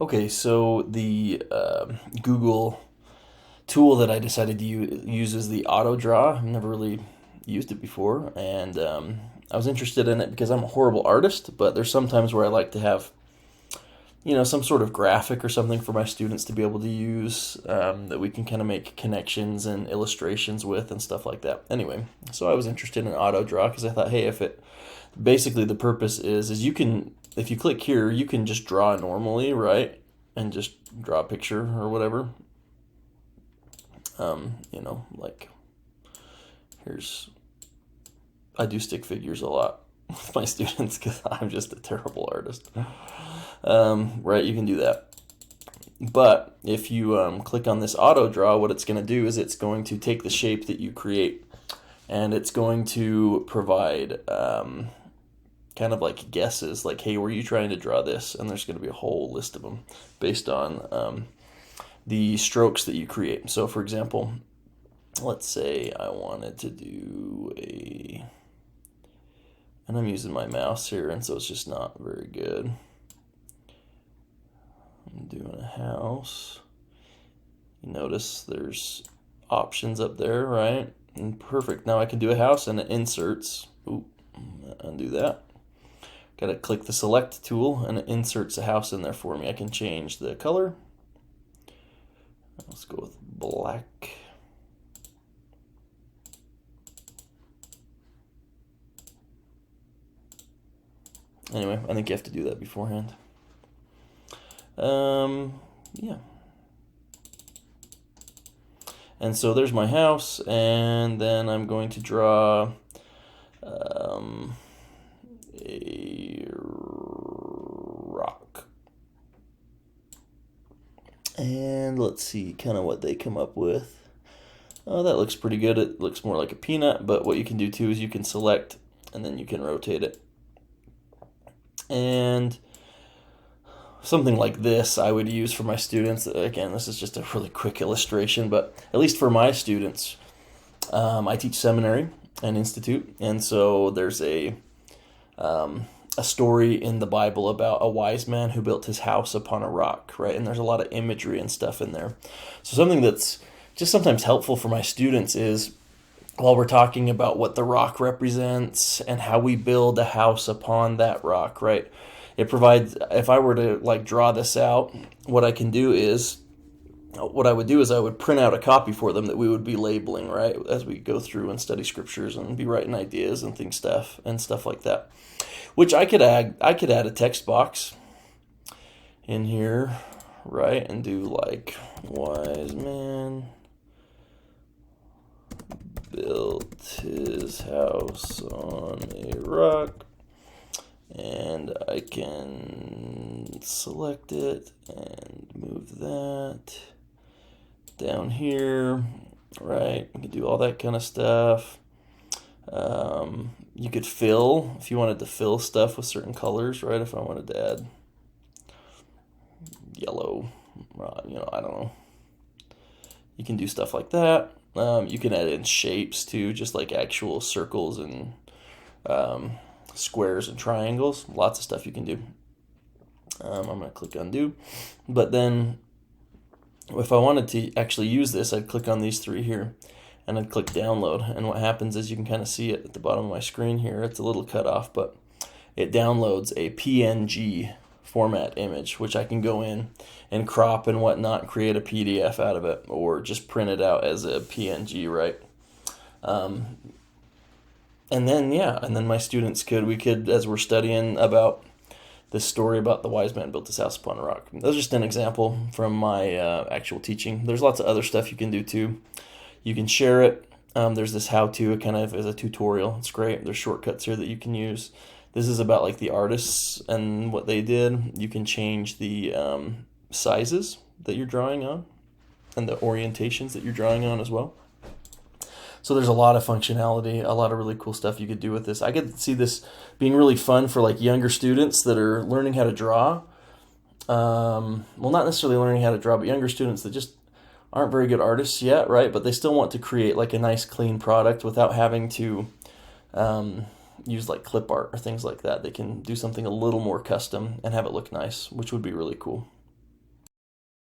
Okay, so the Google tool that I decided to use is the auto draw. I've never really used it before, and I was interested in it because I'm a horrible artist, but there's some times where I like to have, some sort of graphic or something for my students to be able to use, that we can kind of make connections and illustrations with and stuff like that. Anyway, so I was interested in auto draw because I thought, hey, if it basically the purpose is you can, if you click here, you can just draw normally, right? And just draw a picture or whatever. Like here's, I do stick figures a lot with my students because I'm just a terrible artist. Right, you can do that. But if you click on this auto draw, what it's going to do is it's going to take the shape that you create and it's going to provide kind of like guesses, like, hey, were you trying to draw this? And there's going to be a whole list of them based on the strokes that you create. So, for example, let's say I wanted to do and I'm using my mouse here, and so it's just not very good. I'm doing a house. You notice there's options up there, right? And perfect. Now I can do a house and it inserts. Ooh, undo that. Got to click the select tool and it inserts a house in there for me. I can change the color. Let's go with black. Anyway, I think you have to do that beforehand. Yeah. And so there's my house, and then I'm going to draw a rock. And let's see kind of what they come up with. Oh, that looks pretty good. It looks more like a peanut, but what you can do too is you can select and then you can rotate it. And something like this I would use for my students. Again, this is just a really quick illustration, but at least for my students, I teach seminary and institute, and so there's a story in the Bible about a wise man who built his house upon a rock, right? And there's a lot of imagery and stuff in there. So something that's just sometimes helpful for my students is while we're talking about what the rock represents and how we build a house upon that rock, right? It provides, if I were to like draw this out, what I would do is I would print out a copy for them that we would be labeling, right? As we go through and study scriptures and be writing ideas and stuff like that. Which I could add a text box in here, right? And do like wise man built his house on a rock, and I can select it and move that down here, right? You can do all that kind of stuff. You could fill, if you wanted to fill stuff with certain colors, right? If I wanted to add yellow, I don't know. You can do stuff like that. You can add in shapes too, just like actual circles and squares and triangles. Lots of stuff you can do. I'm going to click undo. But then if I wanted to actually use this, I'd click on these three here and I'd click download. And what happens is you can kind of see it at the bottom of my screen here. It's a little cut off, but it downloads a PNG format image, which I can go in and crop and whatnot and create a PDF out of it, or just print it out as a PNG, right? And then my students we could, as we're studying about this story about the wise man built his house upon a rock. That's just an example from my actual teaching. There's lots of other stuff you can do too. You can share it. There's this how-to, it kind of is a tutorial. It's great. There's shortcuts here that you can use. This is about like the artists and what they did. You can change the sizes that you're drawing on and the orientations that you're drawing on as well. So there's a lot of functionality, a lot of really cool stuff you could do with this. I could see this being really fun for like younger students that are learning how to draw. Well, not necessarily learning how to draw, but younger students that just aren't very good artists yet, right? But they still want to create like a nice clean product without having to use like clip art or things like that. They can do something a little more custom and have it look nice, which would be really cool.